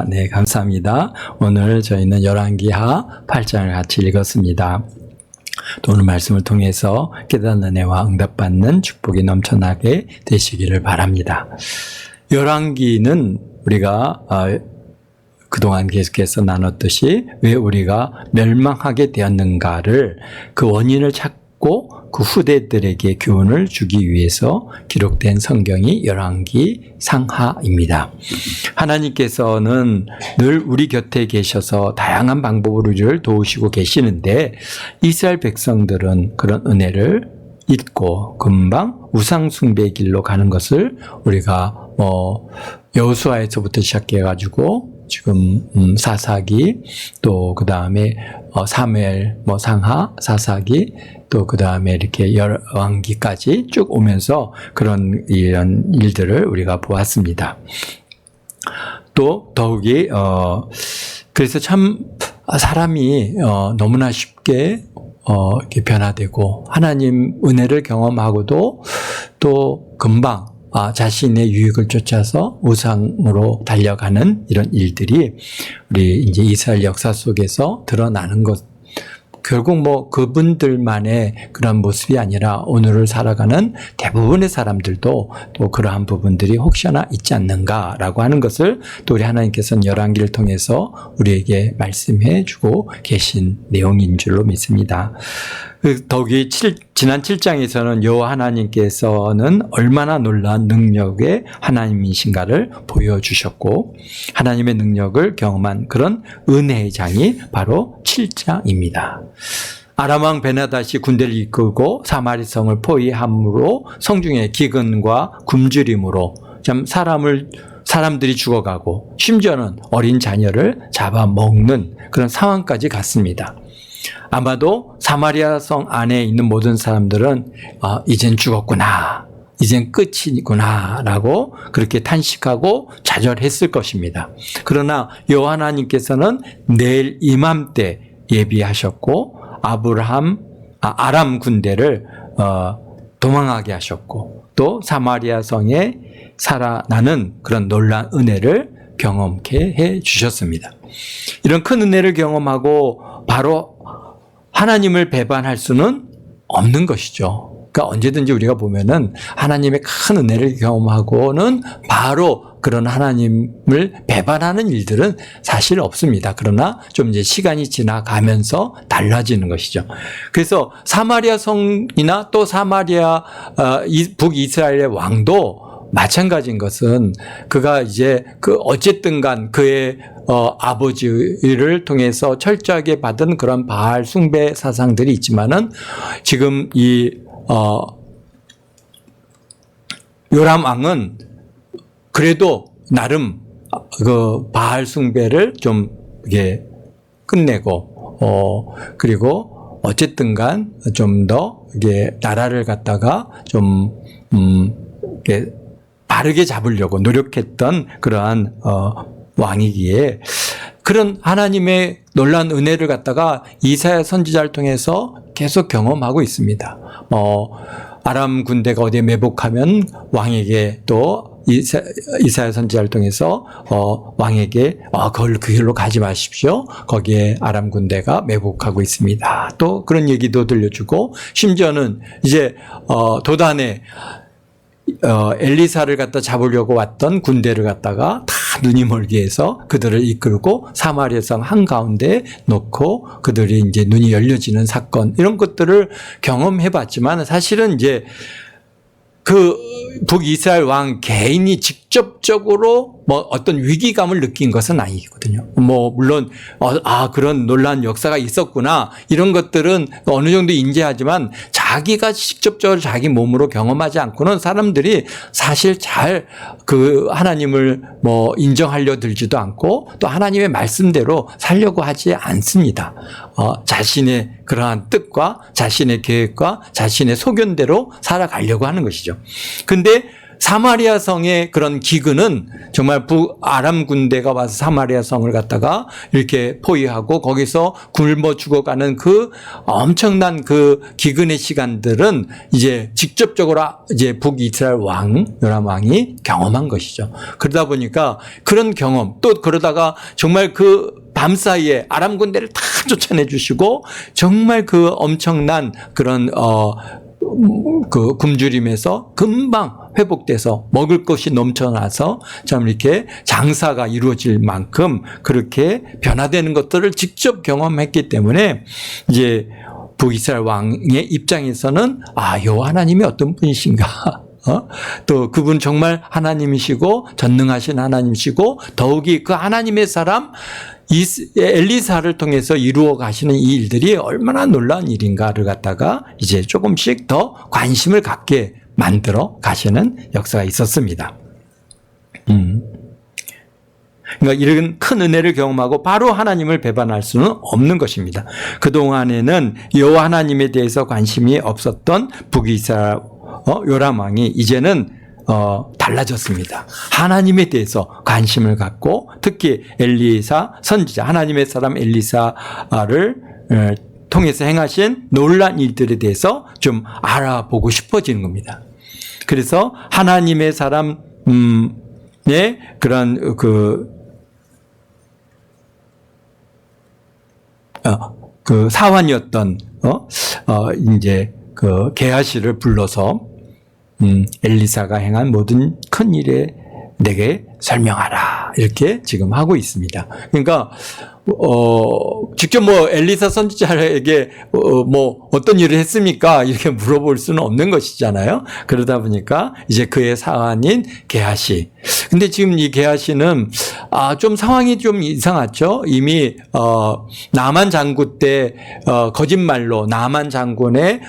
네, 감사합니다. 오늘 저희는 열왕기하 8장을 같이 읽었습니다. 또 오늘 말씀을 통해서 깨닫는 은혜와 응답받는 축복이 넘쳐나게 되시기를 바랍니다. 열왕기는 우리가 그동안 계속해서 나눴듯이 왜 우리가 멸망하게 되었는가를 그 원인을 찾고 그 후대들에게 교훈을 주기 위해서 기록된 성경이 열왕기 상하입니다. 하나님께서는 늘 우리 곁에 계셔서 다양한 방법으로 우리를 도우시고 계시는데 이스라엘 백성들은 그런 은혜를 잊고 금방 우상 숭배의 길로 가는 것을 우리가 여호수아에서부터 시작해가지고 지금 사사기 또 그 다음에 사무엘 상하 사사기 또 그 다음에 이렇게 열왕기까지 쭉 오면서 그런 이런 일들을 우리가 보았습니다. 또 더욱이 그래서 참 사람이 너무나 쉽게 이렇게 변화되고 하나님 은혜를 경험하고도 또 금방 자신의 유익을 쫓아서 우상으로 달려가는 이런 일들이 우리 이제 이스라엘 역사 속에서 드러나는 것, 결국 그분들만의 그런 모습이 아니라 오늘을 살아가는 대부분의 사람들도 또 그러한 부분들이 혹시나 있지 않는가라고 하는 것을 또 우리 하나님께서는 열왕기를 통해서 우리에게 말씀해 주고 계신 내용인 줄로 믿습니다. 더욱이 지난 7장에서는 여호와 하나님께서는 얼마나 놀라운 능력의 하나님이신가를 보여주셨고 하나님의 능력을 경험한 그런 은혜의 장이 바로 7장입니다. 아람왕 베나다시 군대를 이끌고 사마리성을 포위함으로 성중에 기근과 굶주림으로 참 사람들이 죽어가고 심지어는 어린 자녀를 잡아먹는 그런 상황까지 갔습니다. 아마도 사마리아 성 안에 있는 모든 사람들은 이젠 죽었구나, 이젠 끝이구나 라고 그렇게 탄식하고 좌절했을 것입니다. 그러나 여호와 하나님께서는 내일 이맘때 예비하셨고 아람 군대를 도망하게 하셨고 또 사마리아 성에 살아나는 그런 놀라운 은혜를 경험케 해 주셨습니다. 이런 큰 은혜를 경험하고 바로 하나님을 배반할 수는 없는 것이죠. 그러니까 언제든지 우리가 보면은 하나님의 큰 은혜를 경험하고는 바로 그런 하나님을 배반하는 일들은 사실 없습니다. 그러나 좀 이제 시간이 지나가면서 달라지는 것이죠. 그래서 사마리아 성이나 또 사마리아 북이스라엘의 왕도 마찬가지인 것은 그가 이제 어쨌든 간 그의 아버지를 통해서 철저하게 받은 그런 바알 숭배 사상들이 있지만은 지금 요람 왕은 그래도 나름 그 바알 숭배를 좀 이게 끝내고 그리고 어쨌든 간 좀 더 이게 나라를 갖다가 좀 이게 바르게 잡으려고 노력했던 그러한 왕이기에 그런 하나님의 놀라운 은혜를 갖다가 이사야 선지자를 통해서 계속 경험하고 있습니다. 아람 군대가 어디에 매복하면 왕에게 또 이사야 선지자를 통해서 왕에게 그 길로 가지 마십시오. 거기에 아람 군대가 매복하고 있습니다. 또 그런 얘기도 들려주고 심지어는 이제 도단에 엘리사를 갖다 잡으려고 왔던 군대를 갖다가 다 눈이 멀게 해서 그들을 이끌고 사마리아 성 한가운데 놓고 그들이 이제 눈이 열려지는 사건, 이런 것들을 경험해 봤지만 사실은 이제 그 북이스라엘 왕 개인이 직접적으로 어떤 위기감을 느낀 것은 아니거든요. 물론 그런 놀라운 역사가 있었구나 이런 것들은 어느 정도 인지하지만 자기가 직접적으로 자기 몸으로 경험하지 않고는 사람들이 사실 잘 그 하나님을 인정하려 들지도 않고 또 하나님의 말씀대로 살려고 하지 않습니다. 자신의 그러한 뜻과 자신의 계획과 자신의 소견대로 살아가려고 하는 것이죠. 근데 사마리아 성의 그런 기근은 정말 아람 군대가 와서 사마리아 성을 갖다가 이렇게 포위하고 거기서 굶어 죽어가는 그 엄청난 그 기근의 시간들은 이제 직접적으로 이제 북이스라엘 왕 요람 왕이 경험한 것이죠. 그러다 보니까 그런 경험, 또 그러다가 정말 그 밤사이에 아람 군대를 다 쫓아내 주시고 정말 그 엄청난 그런 그 굶주림에서 금방 회복돼서 먹을 것이 넘쳐나서 참 이렇게 장사가 이루어질 만큼 그렇게 변화되는 것들을 직접 경험했기 때문에 이제 북이스라엘 왕의 입장에서는 요 하나님이 어떤 분이신가? 또 그분 정말 하나님이시고 전능하신 하나님이시고 더욱이 그 하나님의 사람 엘리사를 통해서 이루어 가시는 이 일들이 얼마나 놀라운 일인가를 갖다가 이제 조금씩 더 관심을 갖게 만들어 가시는 역사가 있었습니다. 그러니까 이런 큰 은혜를 경험하고 바로 하나님을 배반할 수는 없는 것입니다. 그동안에는 여호와 하나님에 대해서 관심이 없었던 북이스라엘 요람 왕이 이제는 달라졌습니다. 하나님에 대해서 관심을 갖고 특히 엘리사 선지자 하나님의 사람 엘리사를 통해서 행하신 놀라운 일들에 대해서 좀 알아보고 싶어지는 겁니다. 그래서 하나님의 사람의 그런 그 사환이었던 이제 그 게하시를 불러서 엘리사가 행한 모든 큰 일에 내게 설명하라 이렇게 지금 하고 있습니다. 그러니까 직접 뭐 엘리사 선지자에게 뭐 어떤 일을 했습니까? 이렇게 물어볼 수는 없는 것이잖아요. 그러다 보니까 이제 그의 사환인 게하시. 근데 지금 이 게하시는 좀 상황이 좀 이상하죠. 이미 나만 장군 때 거짓말로 나만 장군의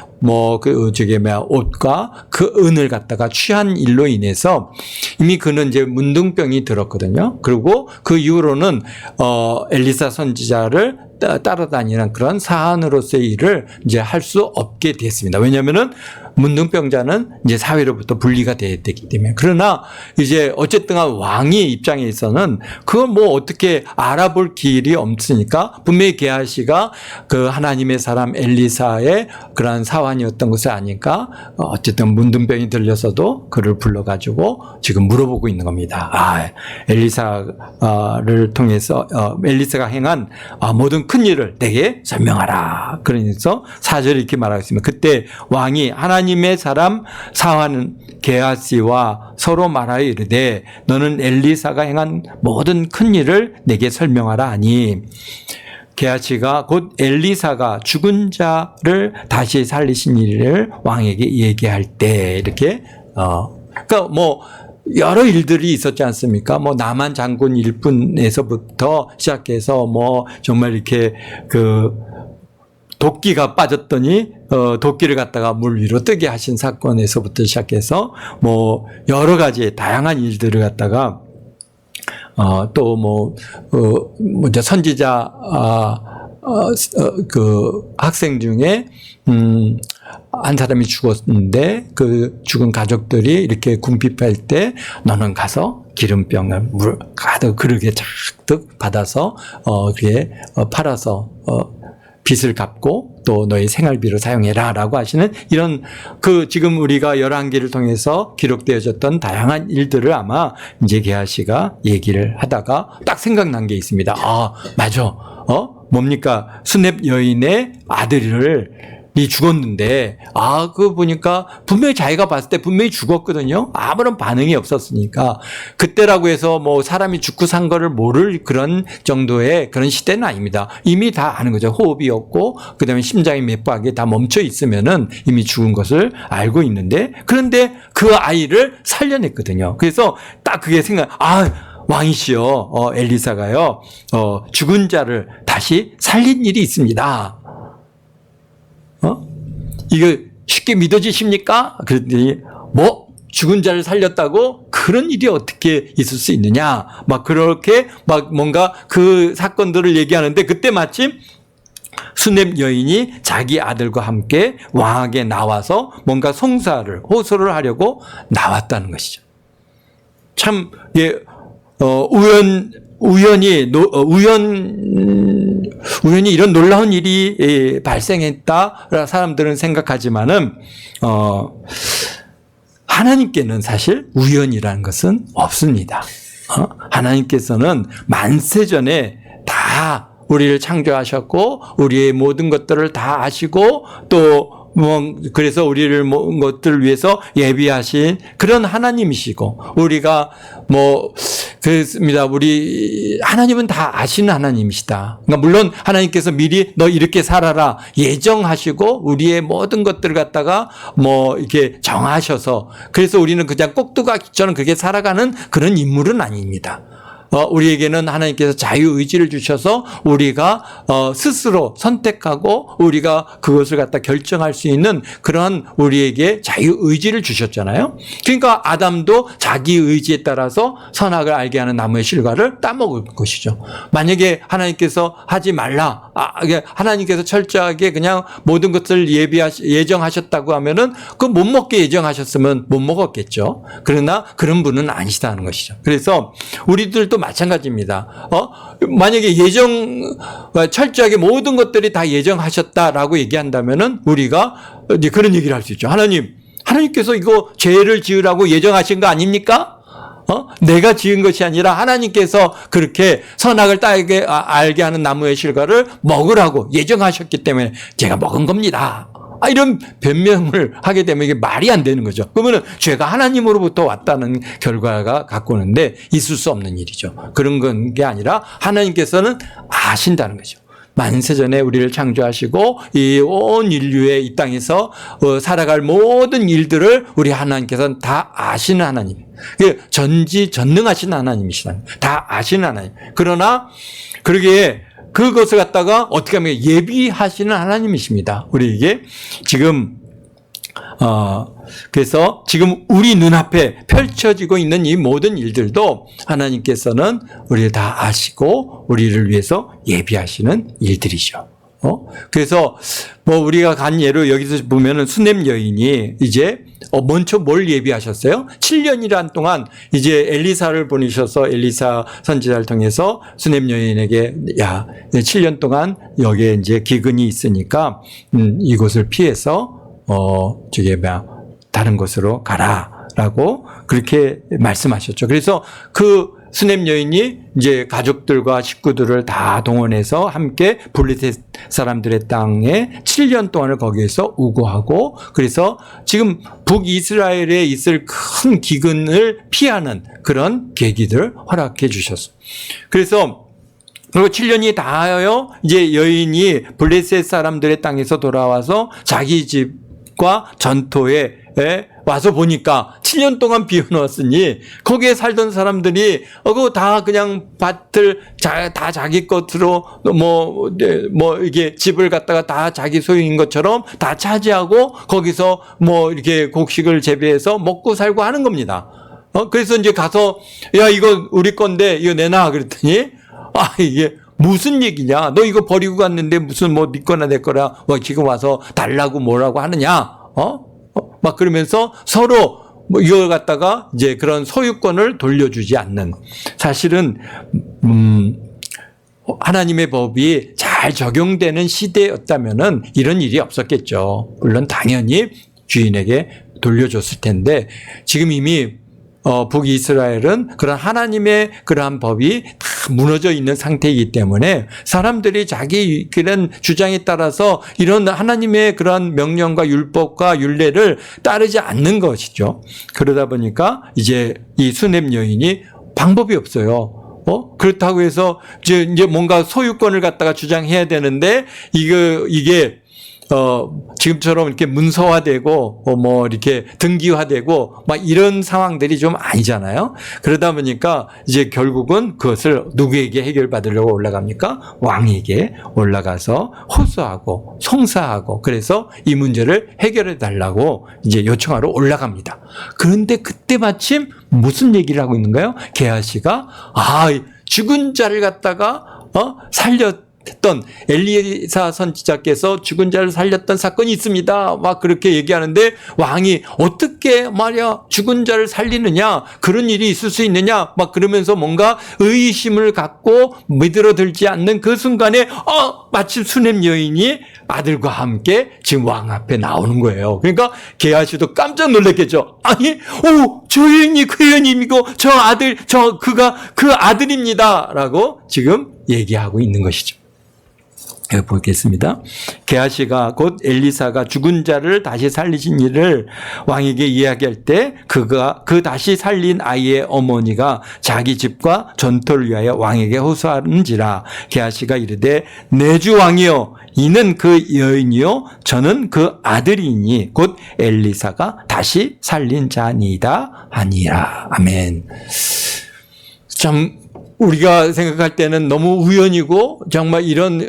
옷과 그 은을 갖다가 취한 일로 인해서 이미 그는 이제 문둥병이 들었거든요. 그리고 그 이후로는 엘리사 선지자를 따라다니는 그런 사안으로서의 일을 이제 할 수 없게 됐습니다. 왜냐하면은 문둥병자는 이제 사회로부터 분리가 되기 때문에. 그러나 이제 어쨌든 왕의 입장에서는 그걸 뭐 어떻게 알아볼 길이 없으니까 분명히 게하시가 그 하나님의 사람 엘리사의 그러한 사환이었던 것을 아니까 어쨌든 문둥병이 들려서도 그를 불러가지고 지금 물어보고 있는 겁니다. 엘리사를 통해서 엘리사가 행한 모든 큰 일을 내게 설명하라. 그러면서 4절에 이렇게 말하고 있습니다. 그때 왕이 하나님의 사람 사환은 게하시와 서로 말하여 이르되 너는 엘리사가 행한 모든 큰 일을 내게 설명하라 하니 게하시가 곧 엘리사가 죽은 자를 다시 살리신 일을 왕에게 얘기할 때 이렇게 그러니까 뭐 여러 일들이 있었지 않습니까? 뭐 나만 장군 일뿐에서부터 시작해서 뭐 정말 이렇게 도끼가 빠졌더니 도끼를 갖다가 물 위로 뜨게 하신 사건에서부터 시작해서 뭐 여러 가지 다양한 일들을 갖다가 또 이제 선지자 그 학생 중에 한 사람이 죽었는데 그 죽은 가족들이 이렇게 궁핍할 때 너는 가서 기름병을 물 가득 그릇에 잔뜩 받아서 그게 팔아서 빚을 갚고 또 너의 생활비로 사용해라라고 하시는 이런 지금 우리가 11개를 통해서 기록되어졌던 다양한 일들을 아마 이제 게하시가 얘기를 하다가 딱 생각난 게 있습니다. 맞아. 뭡니까? 수렙 여인의 아들이 죽었는데 그거 보니까 분명히 자기가 봤을 때 분명히 죽었거든요. 아무런 반응이 없었으니까 그때라고 해서 뭐 사람이 죽고 산 거를 모를 그런 정도의 그런 시대는 아닙니다. 이미 다 아는 거죠. 호흡이 없고 그다음에 심장이 맥박이 다 멈춰 있으면은 이미 죽은 것을 알고 있는데 그런데 그 아이를 살려냈거든요. 그래서 딱 그게 왕이시여 엘리사가요 죽은 자를 다시 살린 일이 있습니다. 이거 쉽게 믿어지십니까? 그랬더니 죽은 자를 살렸다고 그런 일이 어떻게 있을 수 있느냐? 그렇게 뭔가 그 사건들을 얘기하는데 그때 마침 수넴 여인이 자기 아들과 함께 왕에게 나와서 뭔가 호소를 하려고 나왔다는 것이죠. 참, 우연히 이런 놀라운 일이 발생했다 사람들은 생각하지만은 하나님께는 사실 우연이라는 것은 없습니다. 하나님께서는 만세전에 다 우리를 창조하셨고 우리의 모든 것들을 다 아시고 또 그래서 우리를 모든 것들을 위해서 예비하신 그런 하나님이시고 우리가 그렇습니다. 우리 하나님은 다 아시는 하나님이시다. 그러니까 물론 하나님께서 미리 너 이렇게 살아라 예정하시고 우리의 모든 것들을 갖다가 이렇게 정하셔서 그래서 우리는 그냥 꼭두각시처럼 그렇게 살아가는 그런 인물은 아닙니다. 우리에게는 하나님께서 자유의지를 주셔서 우리가 스스로 선택하고 우리가 그것을 갖다 결정할 수 있는 그러한 우리에게 자유의지를 주셨잖아요. 그러니까 아담도 자기의지에 따라서 선악을 알게 하는 나무의 실과를 따먹을 것이죠. 만약에 하나님께서 하지 말라, 하나님께서 철저하게 그냥 모든 것을 예정하셨다고 하면은 그 못 먹게 예정하셨으면 못 먹었겠죠. 그러나 그런 분은 아니시다는 것이죠. 그래서 우리들도 마찬가지입니다. 만약에 철저하게 모든 것들이 다 예정하셨다라고 얘기한다면은 우리가 이제 그런 얘기를 할 수 있죠. 하나님께서 이거 죄를 지으라고 예정하신 거 아닙니까? 내가 지은 것이 아니라 하나님께서 그렇게 선악을 알게 하는 나무의 실과를 먹으라고 예정하셨기 때문에 제가 먹은 겁니다. 이런 변명을 하게 되면 이게 말이 안 되는 거죠. 그러면 죄가 하나님으로부터 왔다는 결과가 갖고 오는데 있을 수 없는 일이죠. 그런 게 아니라 하나님께서는 아신다는 거죠. 만세전에 우리를 창조하시고 이 온 인류의 이 땅에서 살아갈 모든 일들을 우리 하나님께서는 다 아시는 하나님. 전지전능하신 하나님이시다. 다 아시는 하나님. 그러나 그러기에 그것을 갖다가 어떻게 하면 예비하시는 하나님이십니다. 우리에게 지금 그래서 지금 우리 눈앞에 펼쳐지고 있는 이 모든 일들도 하나님께서는 우리를 다 아시고 우리를 위해서 예비하시는 일들이죠. 그래서 우리가 간 예로 여기서 보면은 수넴 여인이 이제 먼저 뭘 예비하셨어요? 7년이란 동안 이제 엘리사를 보내셔서 엘리사 선지자를 통해서 수넴 여인에게 7년 동안 여기에 이제 기근이 있으니까 이곳을 피해서 다른 곳으로 가라라고 그렇게 말씀하셨죠. 그래서 그 수넴 여인이 이제 가족들과 식구들을 다 동원해서 함께 블레셋 사람들의 땅에 7년 동안을 거기에서 우거하고 그래서 지금 북이스라엘에 있을 큰 기근을 피하는 그런 계기들을 허락해 주셨어요. 그래서 그리고 7년이 다하여 이제 여인이 블레셋 사람들의 땅에서 돌아와서 자기 집과 전토에 와서 보니까 7년 동안 비워놓았으니 거기에 살던 사람들이 그거 다 그냥 밭을 다 자기 것으로 이게 집을 갖다가 다 자기 소유인 것처럼 다 차지하고 거기서 이렇게 곡식을 재배해서 먹고 살고 하는 겁니다. 그래서 이제 가서 이거 우리 건데 이거 내놔 그랬더니 이게 무슨 얘기냐? 너 이거 버리고 갔는데 무슨 네 거나 내 거라 지금 와서 달라고 뭐라고 하느냐? 막 그러면서 서로 이걸 갖다가 이제 그런 소유권을 돌려주지 않는 사실은 하나님의 법이 잘 적용되는 시대였다면은 이런 일이 없었겠죠. 물론 당연히 주인에게 돌려줬을 텐데 지금 이미 북이스라엘은 그런 하나님의 그러한 법이 다 무너져 있는 상태이기 때문에 사람들이 자기 그런 주장에 따라서 이런 하나님의 그런 명령과 율법과 율례를 따르지 않는 것이죠. 그러다 보니까 이제 이 수넴 여인이 방법이 없어요. 그렇다고 해서 이제 뭔가 소유권을 갖다가 주장해야 되는데 이게 지금처럼 이렇게 문서화되고, 이렇게 등기화되고, 막 이런 상황들이 좀 아니잖아요. 그러다 보니까 이제 결국은 그것을 누구에게 해결받으려고 올라갑니까? 왕에게 올라가서 호소하고, 송사하고, 그래서 이 문제를 해결해 달라고 이제 요청하러 올라갑니다. 그런데 그때 마침 무슨 얘기를 하고 있는가요? 게하시가, 죽은 자를 갖다가, 했던 엘리사 선지자께서 죽은 자를 살렸던 사건이 있습니다. 막 그렇게 얘기하는데 왕이 어떻게 말이야 죽은 자를 살리느냐, 그런 일이 있을 수 있느냐 막 그러면서 뭔가 의심을 갖고 믿어들지 않는 그 순간에 마침 수냄 여인이 아들과 함께 지금 왕 앞에 나오는 거예요. 그러니까 게하시도 깜짝 놀랐겠죠. 아니, 저 여인이 그 여인이고 저 아들, 그가 그 아들입니다라고 지금 얘기하고 있는 것이죠. 보겠습니다. 게하시가 곧 엘리사가 죽은 자를 다시 살리신 일을 왕에게 이야기할 때 그가 그 다시 살린 아이의 어머니가 자기 집과 전토를 위하여 왕에게 호소하는지라. 게하시가 이르되 내 주 왕이여 이는 그 여인이요 저는 그 아들이니 곧 엘리사가 다시 살린 자니이다 하니라. 아멘. 참 우리가 생각할 때는 너무 우연이고 정말 이런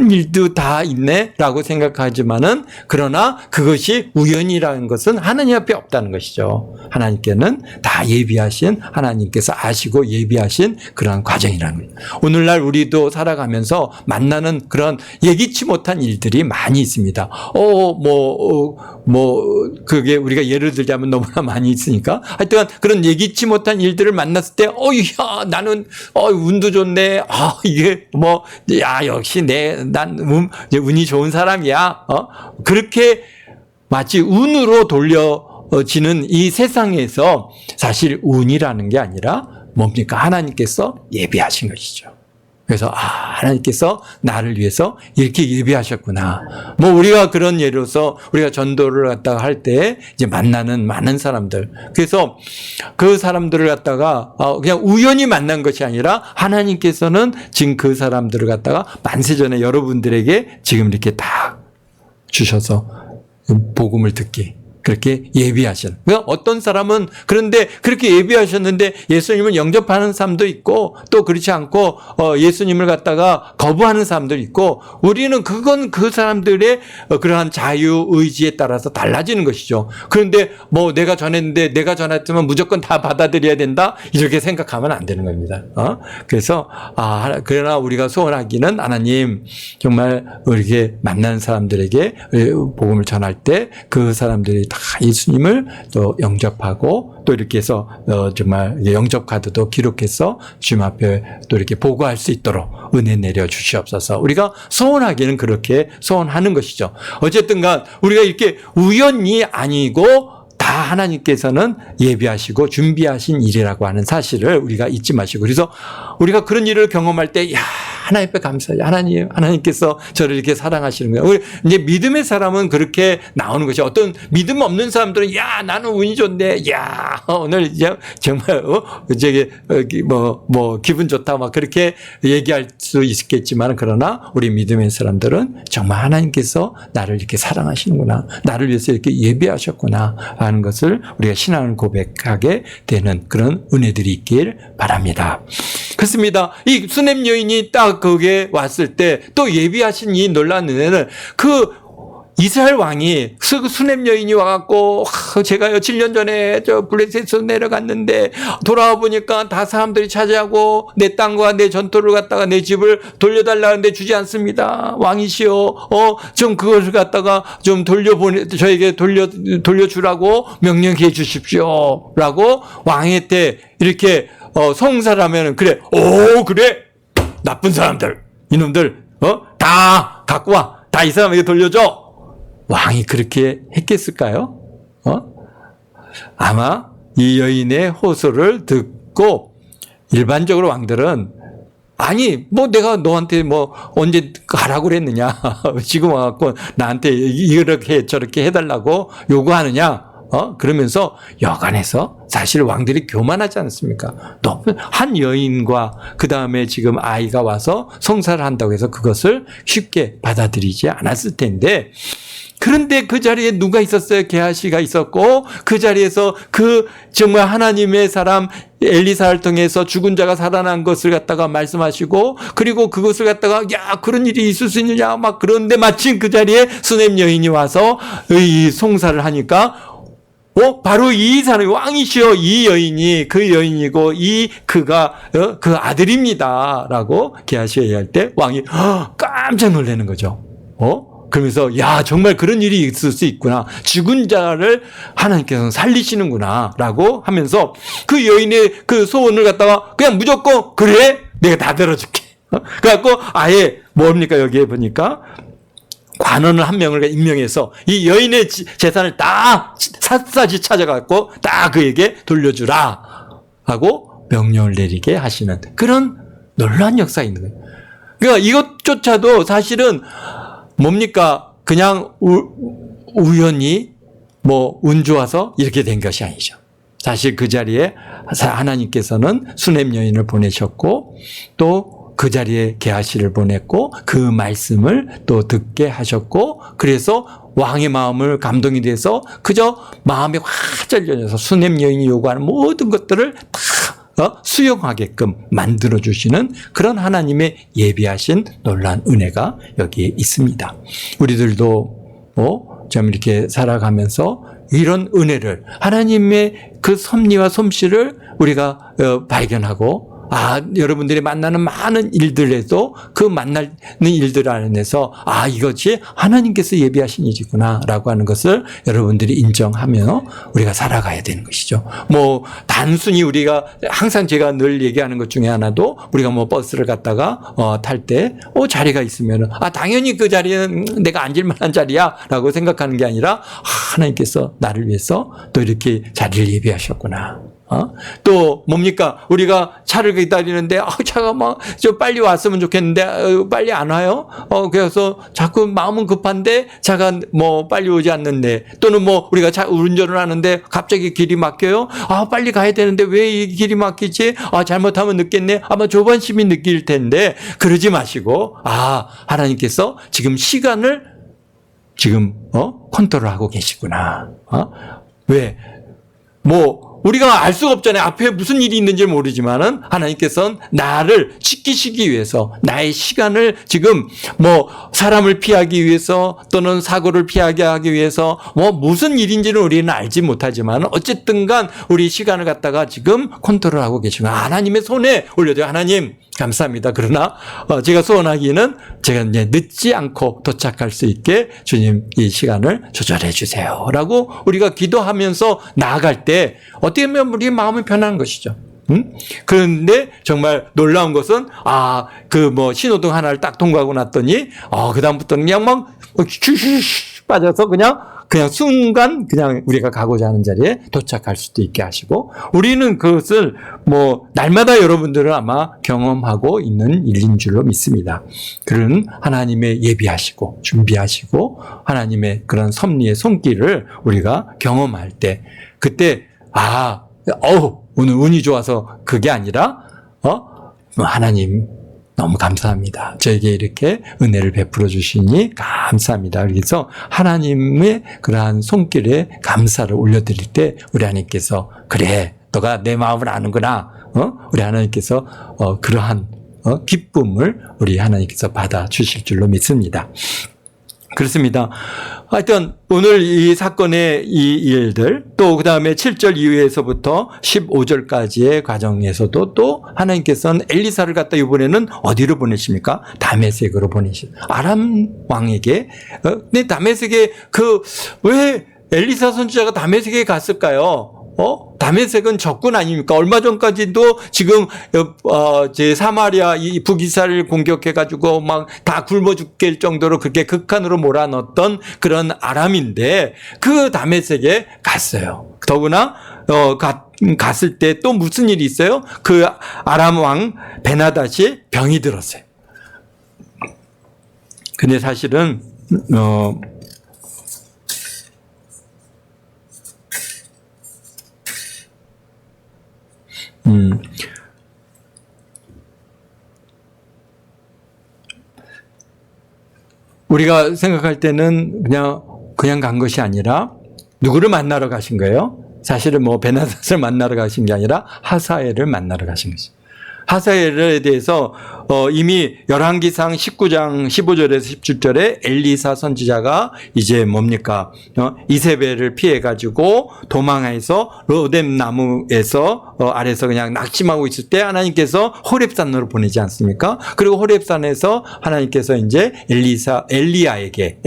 일도 다 있네라고 생각하지만은, 그러나 그것이 우연이라는 것은 하나님 앞에 없다는 것이죠. 하나님께는 다 예비하신, 하나님께서 아시고 예비하신 그러한 과정이라는 거예요. 오늘날 우리도 살아가면서 만나는 그런 예기치 못한 일들이 많이 있습니다. 그게 우리가 예를 들자면 너무나 많이 있으니까. 하여튼 그런 예기치 못한 일들을 만났을 때, 야, 나는, 운도 좋네. 이게 역시 난 운이 좋은 사람이야. 그렇게 마치 운으로 돌려지는 이 세상에서 사실 운이라는 게 아니라 뭡니까? 하나님께서 예비하신 것이죠. 그래서 하나님께서 나를 위해서 이렇게 예비하셨구나. 우리가 그런 예로서 우리가 전도를 갖다가 할 때 이제 만나는 많은 사람들, 그래서 그 사람들을 갖다가 그냥 우연히 만난 것이 아니라 하나님께서는 지금 그 사람들을 갖다가 만세전에 여러분들에게 지금 이렇게 다 주셔서 복음을 듣게 그렇게 예비하신. 그러니까 어떤 사람은 그런데 그렇게 예비하셨는데 예수님을 영접하는 사람도 있고, 또 그렇지 않고 예수님을 갖다가 거부하는 사람도 있고, 우리는 그건 그 사람들의 그러한 자유 의지에 따라서 달라지는 것이죠. 그런데 내가 전했는데 내가 전했으면 무조건 다 받아들여야 된다, 이렇게 생각하면 안 되는 겁니다. 그래서 그러나 우리가 소원하기는, 하나님 정말 이렇게 만난 사람들에게 복음을 전할 때 그 사람들이 다 예수님을 또 영접하고, 또 이렇게 해서 정말 영접 카드도 기록해서 주님 앞에 또 이렇게 보고할 수 있도록 은혜 내려 주시옵소서. 우리가 소원하기는 그렇게 소원하는 것이죠. 어쨌든 간 우리가 이렇게 우연이 아니고 다 하나님께서는 예비하시고 준비하신 일이라고 하는 사실을 우리가 잊지 마시고, 그래서 우리가 그런 일을 경험할 때, 하나님 앞에 감사해요. 하나님께서 저를 이렇게 사랑하시는 거예요. 우리 이제 믿음의 사람은 그렇게 나오는 것이, 어떤 믿음 없는 사람들은 나는 운이 좋네. 오늘 이제 정말 기분 좋다 막 그렇게 얘기할 수 있겠지만, 그러나 우리 믿음의 사람들은 정말 하나님께서 나를 이렇게 사랑하시는구나, 나를 위해서 이렇게 예비하셨구나 하는 것을 우리가 신앙을 고백하게 되는 그런 은혜들이 있길 바랍니다. 그렇습니다. 이 수냄 여인이 딱 거기에 왔을 때 또 예비하신 이 놀라운 은혜는, 그 이스라엘 왕이 수냄 여인이 와갖고, 제가요 7년 전에 저 블레셋에서 내려갔는데 돌아와 보니까 다 사람들이 차지하고 내 땅과 내 전토를 갖다가 내 집을 돌려달라는데 주지 않습니다. 왕이시여, 좀 그것을 갖다가 좀 저에게 돌려주라고 명령해 주십시오. 라고 왕한테 이렇게 송사를 하면은, 그래, 나쁜 사람들, 이놈들, 다 갖고 와. 다 이 사람에게 돌려줘. 왕이 그렇게 했겠을까요? 아마 이 여인의 호소를 듣고 일반적으로 왕들은, 아니, 내가 너한테 언제 가라고 그랬느냐. 지금 와갖고 나한테 이렇게 저렇게 해달라고 요구하느냐. 그러면서 여간해서, 사실 왕들이 교만하지 않습니까? 너무 한 여인과 그 다음에 지금 아이가 와서 송사를 한다고 해서 그것을 쉽게 받아들이지 않았을 텐데, 그런데 그 자리에 누가 있었어요? 게하시가 있었고, 그 자리에서 정말 하나님의 사람 엘리사를 통해서 죽은 자가 살아난 것을 갖다가 말씀하시고, 그리고 그것을 갖다가 그런 일이 있을 수 있느냐 그런데 마침 그 자리에 수냄 여인이 와서 이 송사를 하니까, 바로 이 사람이 왕이시여, 이 여인이 그 여인이고 그가 그 아들입니다라고 계하셔야 할 때 왕이 깜짝 놀라는 거죠. 그러면서 야, 정말 그런 일이 있을 수 있구나. 죽은 자를 하나님께서는 살리시는구나라고 하면서 그 여인의 그 소원을 갖다가 그냥 무조건 그래, 내가 다 들어줄게. 그래갖고 아예 뭡니까, 여기에 보니까 관원을 한 명을 임명해서 이 여인의 재산을 다 샅샅이 찾아갖고 다 그에게 돌려주라 하고 명령을 내리게 하시는 그런 놀라운 역사가 있는 거예요. 그러니까 이것조차도 사실은 뭡니까, 그냥 우연히 운 좋아서 이렇게 된 것이 아니죠. 사실 그 자리에 하나님께서는 수냄 여인을 보내셨고 또 그 자리에 게하시를 보냈고 그 말씀을 또 듣게 하셨고, 그래서 왕의 마음을 감동이 돼서 그저 마음이 활짝 열려서 수냄 여인이 요구하는 모든 것들을 다 수용하게끔 만들어주시는 그런 하나님의 예비하신 놀라운 은혜가 여기에 있습니다. 우리들도 좀 이렇게 살아가면서 이런 은혜를, 하나님의 그 섭리와 솜씨를 우리가 발견하고, 여러분들이 만나는 많은 일들에도 그 만나는 일들 안에서 이것이 하나님께서 예비하신 일이구나 라고 하는 것을 여러분들이 인정하며 우리가 살아가야 되는 것이죠. 단순히 우리가 항상 제가 늘 얘기하는 것 중에 하나도, 우리가 버스를 갔다가 탈 때 자리가 있으면 당연히 그 자리는 내가 앉을 만한 자리야 라고 생각하는 게 아니라 하나님께서 나를 위해서 또 이렇게 자리를 예비하셨구나. 또 뭡니까, 우리가 차를 기다리는데 차가 좀 빨리 왔으면 좋겠는데 빨리 안 와요. 그래서 자꾸 마음은 급한데 차가 빨리 오지 않는데, 또는 우리가 운전을 하는데 갑자기 길이 막혀요. 빨리 가야 되는데 왜 이 길이 막히지? 잘못하면 늦겠네. 아마 조반심이 느낄 텐데, 그러지 마시고 하나님께서 지금 시간을 지금 컨트롤하고 계시구나. 왜? 우리가 알 수가 없잖아요. 앞에 무슨 일이 있는지 모르지만은 하나님께서는 나를 지키시기 위해서, 나의 시간을 지금 사람을 피하기 위해서 또는 사고를 피하게 하기 위해서 무슨 일인지는 우리는 알지 못하지만 어쨌든 간 우리 시간을 갖다가 지금 컨트롤하고 계시구나. 하나님의 손에 올려줘요. 하나님 감사합니다. 그러나 제가 소원하기는 제가 이제 늦지 않고 도착할 수 있게 주님 이 시간을 조절해 주세요 라고 우리가 기도하면서 나아갈 때 어떻게 보면 우리 마음이 편한 것이죠. 그런데 정말 놀라운 것은 신호등 하나를 딱 통과하고 났더니 그다음부터는 그냥 슈슈슈 빠져서 그냥 순간 그냥 우리가 가고자 하는 자리에 도착할 수도 있게 하시고, 우리는 그것을 날마다 여러분들은 아마 경험하고 있는 일인 줄로 믿습니다. 그런 하나님의 예비하시고 준비하시고 하나님의 그런 섭리의 손길을 우리가 경험할 때, 그때 오늘 운이 좋아서 그게 아니라 하나님 너무 감사합니다. 저에게 이렇게 은혜를 베풀어 주시니 감사합니다. 그래서 하나님의 그러한 손길에 감사를 올려드릴 때 우리 하나님께서 그래, 너가 내 마음을 아는구나. 우리 하나님께서 그러한 기쁨을 우리 하나님께서 받아 주실 줄로 믿습니다. 그렇습니다. 하여튼 오늘 이 사건의 이 일들, 또 그 다음에 7절 이후에서부터 15절까지의 과정에서도 또 하나님께서는 엘리사를 갖다 이번에는 어디로 보내십니까? 다메섹으로 아람 왕에게. 근데 다메섹에 왜 엘리사 선지자가 다메섹에 갔을까요? 다메섹은 적군 아닙니까? 얼마 전까지도 지금 제 사마리아 이 북이스라엘을 공격해가지고 막 다 굶어 죽게 정도로 그렇게 극한으로 몰아넣었던 그런 아람인데 그 다메섹에 갔어요. 더구나 갔을 때 또 무슨 일이 있어요? 그 아람 왕 베나닷이 병이 들었어요. 근데 사실은 우리가 생각할 때는 그냥 간 것이 아니라 누구를 만나러 가신 거예요? 사실은 베나닷을 만나러 가신 게 아니라 하사엘을 만나러 가신 것이죠. 하사엘에 대해서 이미 열왕기상 19장 15절에서 17절에 엘리사 선지자가 이제 뭡니까? 이세벨을 피해가지고 도망해서 로뎀 나무에서 아래서 그냥 낙심하고 있을 때 하나님께서 호렙산으로 보내지 않습니까? 그리고 호렙산에서 하나님께서 이제 엘리야에게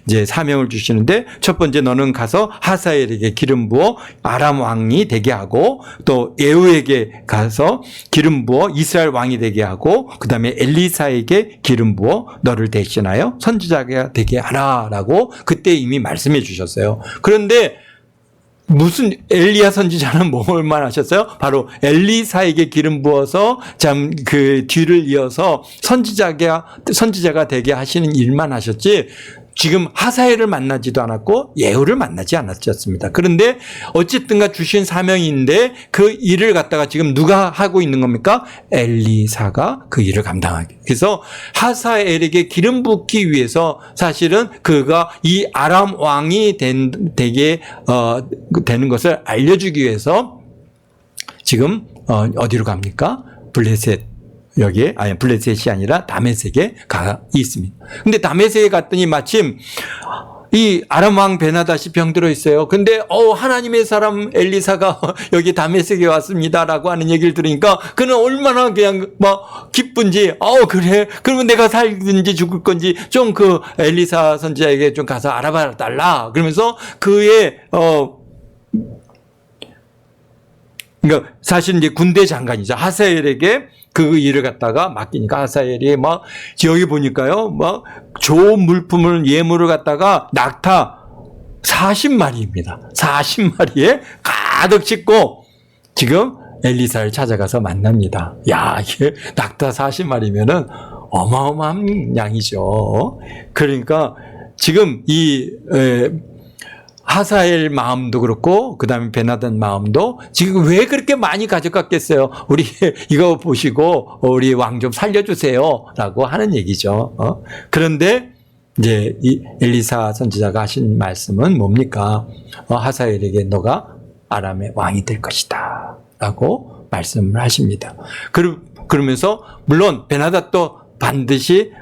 이제 사명을 주시는데, 첫 번째 너는 가서 하사엘에게 기름 부어 아람 왕이 되게 하고, 또 예후에게 가서 기름 부어 이스라엘 왕이 되게 하고, 그 다음에 엘리사에게 기름 부어 너를 대신하여 선지자가 되게 하라라고 그때 이미 말씀해 주셨어요. 그런데 무슨 엘리야 선지자는 뭘만 하셨어요? 바로 엘리사에게 기름 부어서 참 그 뒤를 이어서 선지자가 되게 하시는 일만 하셨지, 지금 하사엘을 만나지도 않았고 예후를 만나지 않았지 않습니다. 그런데 어쨌든가 주신 사명인데 그 일을 갖다가 지금 누가 하고 있는 겁니까? 엘리사가 그 일을 감당하게. 그래서 하사엘에게 기름 붓기 위해서 사실은 그가 이 아람 왕이 되는 것을 알려주기 위해서 지금 어디로 갑니까? 블레셋이 아니라 다메섹에 가 있습니다. 근데 다메섹에 갔더니 마침 이 아람 왕 베나다시 병들어 있어요. 근데 하나님의 사람 엘리사가 여기 다메섹에 왔습니다라고 하는 얘기를 들으니까 그는 얼마나 그냥 막 기쁜지, 그래, 그러면 내가 살든지 죽을 건지 좀 그 엘리사 선지자에게 좀 가서 알아봐 달라. 그러면서 그의 그러니까 사실 이제 군대 장관이죠. 하사엘에게 그 일을 갖다가 맡기니까 하사엘이 막 여기 보니까요, 막 좋은 물품을 예물을 갖다가 낙타 40마리입니다. 40마리에 가득 싣고 지금 엘리사를 찾아가서 만납니다. 야, 이게 낙타 40마리면은 어마어마한 양이죠. 그러니까 지금 이 하사엘 마음도 그렇고 그다음에 베나단 마음도 지금 왜 그렇게 많이 가져갔겠어요? 우리 이거 보시고 우리 왕 좀 살려주세요라고 하는 얘기죠. 그런데 이제 이 엘리사 선지자가 하신 말씀은 뭡니까? 하사엘에게 너가 아람의 왕이 될 것이다라고 말씀을 하십니다. 그러면서 물론 베나닷도 반드시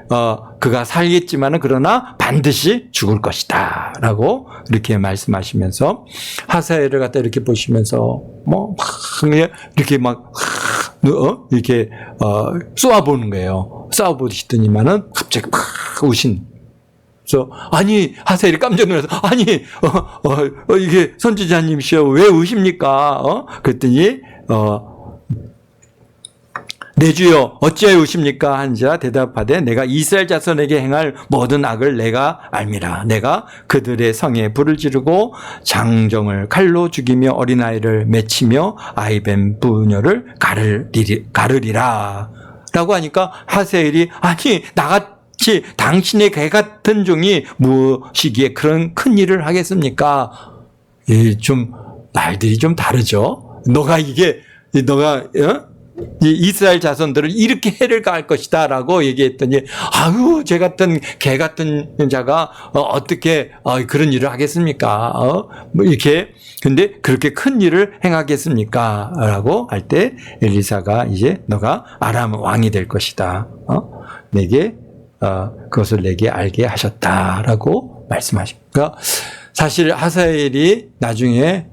그가 살겠지만은 그러나 반드시 죽을 것이다라고 이렇게 말씀하시면서 하사엘을 갖다 이렇게 보시면서 뭐 이렇게 막 이렇게 쏘아보는 거예요. 쏘아보시더니만은 갑자기 막 우신. 그래서 아니 하사엘이 깜짝 놀라서 아니 이게 선지자님이시여 왜 우십니까? 그랬더니 내 주여 어찌하여 우십니까? 한자 대답하되 내가 이스라엘 자손에게 행할 모든 악을 내가 알미라. 내가 그들의 성에 불을 지르고 장정을 칼로 죽이며 어린아이를 맺히며 아이뱀 부녀를 가르리라 라고 하니까 하사엘이 아니 나같이 당신의 개 같은 종이 무엇이기에 그런 큰 일을 하겠습니까? 좀 말들이 좀 다르죠. 너가 이스라엘 자손들을 이렇게 해를 가할 것이다 라고 얘기했더니 아유 개 같은 자가 어떻게 그런 일을 하겠습니까? 뭐 이렇게 근데 그렇게 큰 일을 행하겠습니까? 라고 할 때 엘리사가 이제 너가 아람 왕이 될 것이다. 내게 그것을 내게 알게 하셨다라고 말씀하십니다. 사실 하사엘이 나중에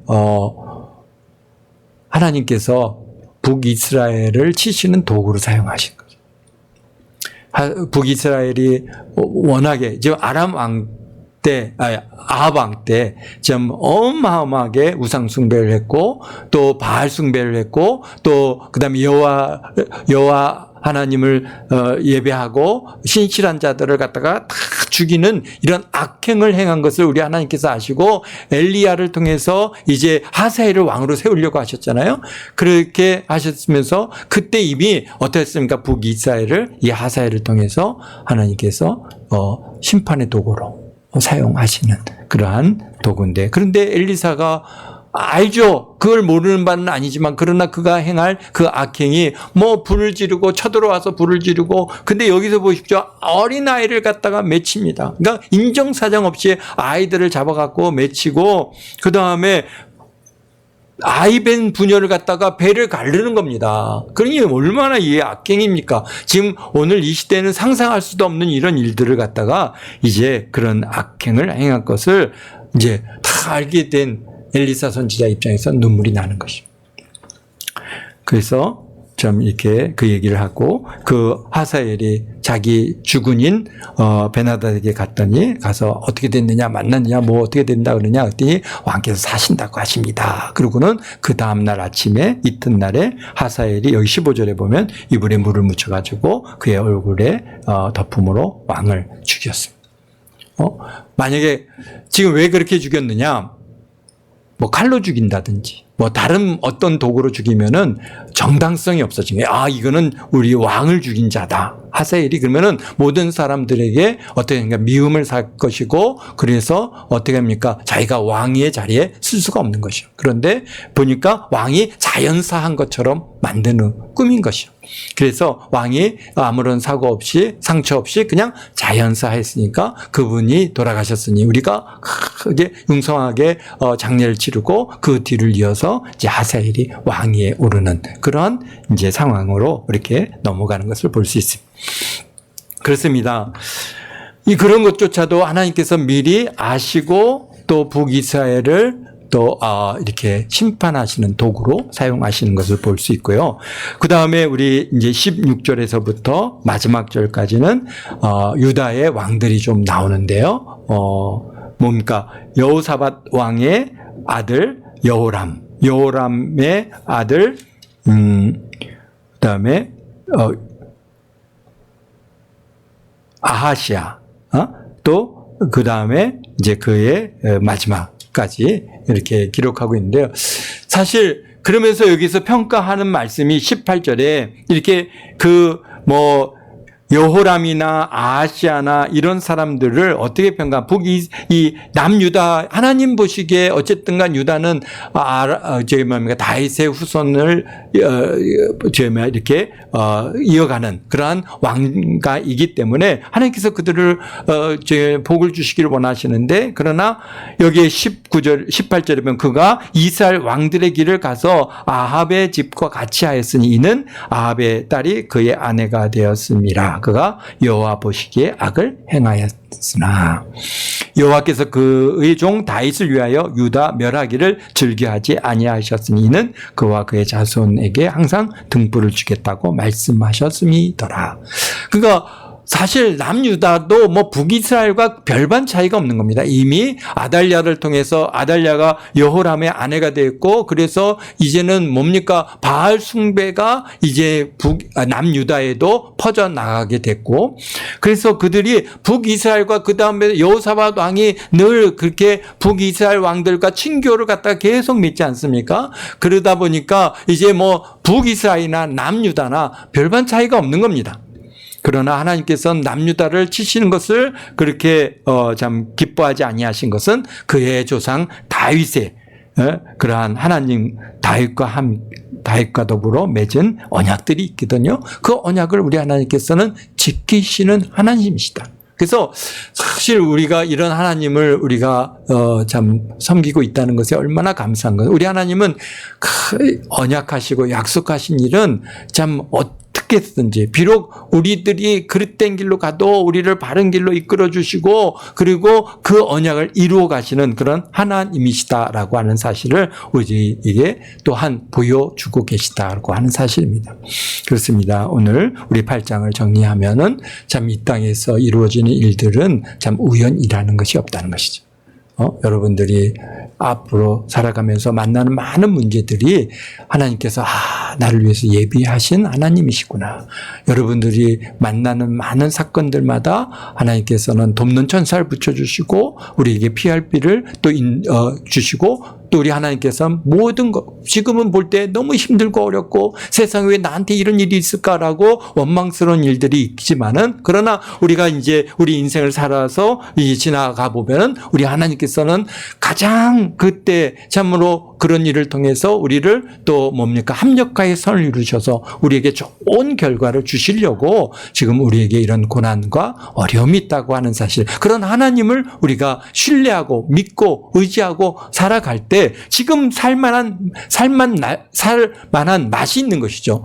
하나님께서 북이스라엘을 치시는 도구로 사용하신 거죠. 북이스라엘이 워낙에 지금 아람 왕 때, 아합 왕 때 좀 어마어마하게 우상 숭배를 했고 또 바알 숭배를 했고 또 그다음에 여호와 하나님을 예배하고 신실한 자들을 갖다가 다 죽이는 이런 악행을 행한 것을 우리 하나님께서 아시고 엘리야를 통해서 이제 하사엘을 왕으로 세우려고 하셨잖아요. 그렇게 하셨으면서 그때 이미 어땠습니까? 북이스라엘을 이 하사엘을 통해서 하나님께서 심판의 도구로 사용하시는 그러한 도구인데, 그런데 엘리사가 알죠. 그걸 모르는 바는 아니지만 그러나 그가 행할 그 악행이 뭐 불을 지르고 쳐들어와서 불을 지르고, 근데 여기서 보십시오. 어린아이를 갖다가 맺힙니다. 그러니까 인정사정 없이 아이들을 잡아갖고 맺히고 그 다음에 아이벤 부녀를 갖다가 배를 가르는 겁니다. 그러니 얼마나 이게 악행입니까? 지금 오늘 이 시대는 상상할 수도 없는 이런 일들을 갖다가 이제 그런 악행을 행한 것을 이제 다 알게 된 엘리사 선지자 입장에서 눈물이 나는 것입니다. 그래서 좀 이렇게 그 얘기를 하고 그 하사엘이 자기 주군인 베나닷에게 갔더니 가서 어떻게 됐느냐 만났느냐 뭐 어떻게 된다 그러냐 그랬더니 왕께서 사신다고 하십니다. 그러고는 그 다음날 아침에 이튿날에 하사엘이 여기 15절에 보면 이불에 물을 묻혀가지고 그의 얼굴에 덮음으로 왕을 죽였습니다. 만약에 지금 왜 그렇게 죽였느냐? 뭐 칼로 죽인다든지 뭐 다른 어떤 도구로 죽이면은 정당성이 없어진 거예요. 아, 이거는 우리 왕을 죽인 자다. 하사엘이 그러면은 모든 사람들에게 어떻게 하니까 미움을 살 것이고 그래서 어떻게 합니까? 자기가 왕의 자리에 쓸 수가 없는 것이요. 그런데 보니까 왕이 자연사한 것처럼 만드는 꿈인 것이요. 그래서 왕이 아무런 사고 없이 상처 없이 그냥 자연사했으니까 그분이 돌아가셨으니 우리가 크게 융성하게 장례를 치르고 그 뒤를 이어서 이제 하사엘이 왕위에 오르는 그런 이제 상황으로 이렇게 넘어가는 것을 볼 수 있습니다. 그렇습니다. 그런 것조차도 하나님께서 미리 아시고 또 북이스라엘을 또 이렇게 심판하시는 도구로 사용하시는 것을 볼 수 있고요. 그 다음에 우리 이제 16절에서부터 마지막 절까지는 유다의 왕들이 좀 나오는데요. 뭡니까? 여호사밧 왕의 아들 여호람, 여호람의 아들 그다음에 아하시아, 또 그 다음에 이제 그의 마지막까지 이렇게 기록하고 있는데요. 사실 그러면서 여기서 평가하는 말씀이 18절에 이렇게 여호람이나 아하시아나 이런 사람들을 어떻게 평가? 이 남유다 하나님 보시기에 어쨌든 간 유다는 다윗의 후손을 이렇게 이어가는 그러한 왕가이기 때문에 하나님께서 그들을 복을 주시기를 원하시는데 그러나 여기에 18절에 보면 그가 이스라엘 왕들의 길을 가서 아합의 집과 같이 하였으니 이는 아합의 딸이 그의 아내가 되었습니다. 그가 여호와 보시기에 악을 행하였으나 여호와께서 그의 종 다윗을 위하여 유다 멸하기를 즐겨하지 아니하셨으니 이는 그와 그의 자손에게 항상 등불을 주겠다고 말씀하셨음이더라. 그가 사실 남유다도 북이스라엘과 별반 차이가 없는 겁니다. 이미 아달랴를 통해서 아달랴가 여호람의 아내가 되었고 그래서 이제는 뭡니까? 바알 숭배가 이제 남유다에도 퍼져나가게 됐고 그래서 그들이 북이스라엘과 그 다음에 여호사밧 왕이 늘 그렇게 북이스라엘 왕들과 친교를 갖다가 계속 맺지 않습니까? 그러다 보니까 이제 북이스라엘이나 남유다나 별반 차이가 없는 겁니다. 그러나 하나님께서는 남유다를 치시는 것을 그렇게 참 기뻐하지 아니하신 것은 그의 조상 다윗의 그러한 하나님 다윗과 더불어 맺은 언약들이 있거든요. 그 언약을 우리 하나님께서는 지키시는 하나님이시다. 그래서 사실 우리가 이런 하나님을 우리가 참 섬기고 있다는 것에 얼마나 감사한 거예요. 우리 하나님은 언약하시고 약속하신 일은 참 어떻게든지 비록 우리들이 그릇된 길로 가도 우리를 바른 길로 이끌어 주시고 그리고 그 언약을 이루어 가시는 그런 하나님이시다라고 하는 사실을 우리에게 또한 보여주고 계시다라고 하는 사실입니다. 그렇습니다. 오늘 우리 8장을 정리하면은 참 이 땅에서 이루어지는 일들은 참 우연이라는 것이 없다는 것이죠. 여러분들이 앞으로 살아가면서 만나는 많은 문제들이 하나님께서 나를 위해서 예비하신 하나님이시구나. 여러분들이 만나는 많은 사건들마다 하나님께서는 돕는 천사를 붙여주시고 우리에게 피할 비를 또 주시고 또 우리 하나님께서는 모든 것 지금은 볼 때 너무 힘들고 어렵고 세상에 왜 나한테 이런 일이 있을까라고 원망스러운 일들이 있지만은 그러나 우리가 이제 우리 인생을 살아서 이제 지나가 보면은 우리 하나님께서는 가장 그때 참으로 그런 일을 통해서 우리를 또 합력하여 선을 이루셔서 우리에게 좋은 결과를 주시려고 지금 우리에게 이런 고난과 어려움이 있다고 하는 사실, 그런 하나님을 우리가 신뢰하고 믿고 의지하고 살아갈 때 게 지금 살 만한 맛이 있는 것이죠.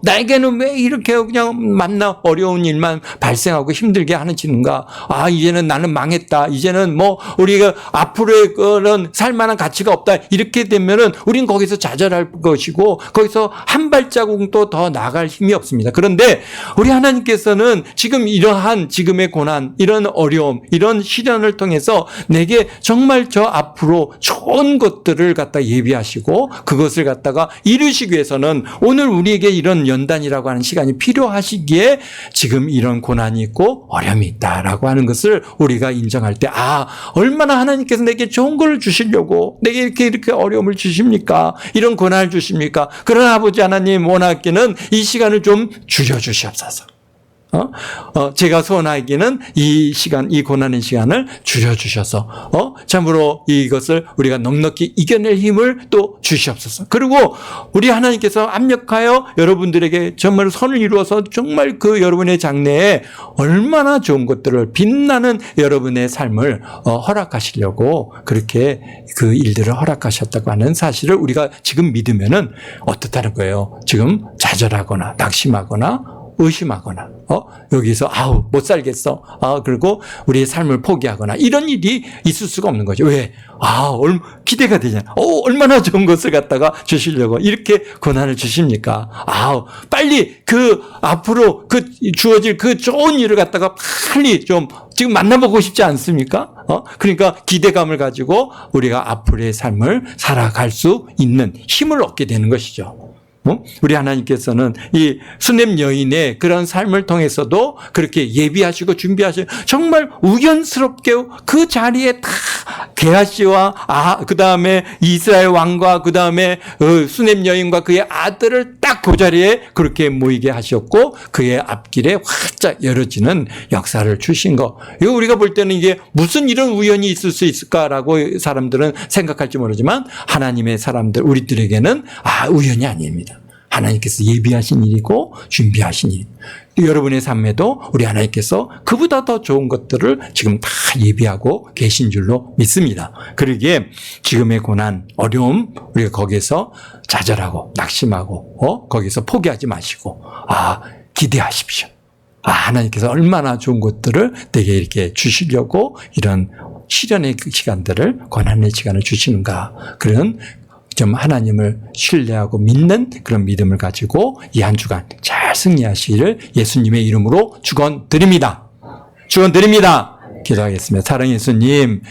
나에게는 왜 이렇게 그냥 만나 어려운 일만 발생하고 힘들게 하는가? 이제는 나는 망했다. 이제는 뭐 우리가 앞으로의 그런 살 만한 가치가 없다. 이렇게 되면은 우린 거기서 좌절할 것이고 거기서 한 발자국도 더 나아갈 힘이 없습니다. 그런데 우리 하나님께서는 지금 이러한 지금의 고난, 이런 어려움, 이런 시련을 통해서 내게 정말 저 앞으로 좋은 것들을 갖다 예비하시고 그것을 갖다가 이루시기 위해서는 오늘 우리에게 이런 연단이라고 하는 시간이 필요하시기에 지금 이런 고난이 있고 어려움이 있다라고 하는 것을 우리가 인정할 때 얼마나 하나님께서 내게 좋은 걸 주시려고 내게 이렇게 어려움을 주십니까? 이런 고난을 주십니까? 그러나 아버지 하나님 원하기는 이 시간을 좀 줄여주시옵소서. 제가 소원하기는 이 시간, 이 고난의 시간을 줄여주셔서, 참으로 이것을 우리가 넉넉히 이겨낼 힘을 또 주시옵소서. 그리고 우리 하나님께서 압력하여 여러분들에게 정말 선을 이루어서 정말 그 여러분의 장래에 얼마나 좋은 것들을 빛나는 여러분의 삶을 허락하시려고 그렇게 그 일들을 허락하셨다고 하는 사실을 우리가 지금 믿으면은 어떻다는 거예요? 지금 좌절하거나 낙심하거나 의심하거나, 여기서, 못 살겠어. 그리고 우리의 삶을 포기하거나, 이런 일이 있을 수가 없는 거죠. 왜? 기대가 되잖아요. 얼마나 좋은 것을 갖다가 주시려고 이렇게 고난을 주십니까? 빨리 앞으로 주어질 그 좋은 일을 갖다가 빨리 좀 지금 만나보고 싶지 않습니까? 그러니까 기대감을 가지고 우리가 앞으로의 삶을 살아갈 수 있는 힘을 얻게 되는 것이죠. 우리 하나님께서는 이 수냄 여인의 그런 삶을 통해서도 그렇게 예비하시고 준비하시고 정말 우연스럽게 그 자리에 다 게하시와 그 다음에 이스라엘 왕과 그 다음에 수냄 여인과 그의 아들을 딱 그 자리에 그렇게 모이게 하셨고 그의 앞길에 활짝 열어지는 역사를 주신 거. 이거 우리가 볼 때는 이게 무슨 이런 우연이 있을 수 있을까라고 사람들은 생각할지 모르지만 하나님의 사람들 우리들에게는 우연이 아닙니다. 하나님께서 예비하신 일이고 준비하신 일. 여러분의 삶에도 우리 하나님께서 그보다 더 좋은 것들을 지금 다 예비하고 계신 줄로 믿습니다. 그러기에 지금의 고난, 어려움 우리가 거기에서 좌절하고 낙심하고 거기서 포기하지 마시고 기대하십시오. 하나님께서 얼마나 좋은 것들을 내게 이렇게 주시려고 이런 시련의 시간들을 고난의 시간을 주시는가. 그런 좀 하나님을 신뢰하고 믿는 그런 믿음을 가지고 이 한 주간 잘 승리하시기를 예수님의 이름으로 축원드립니다. 축원드립니다. 기도하겠습니다. 사랑의 예수님.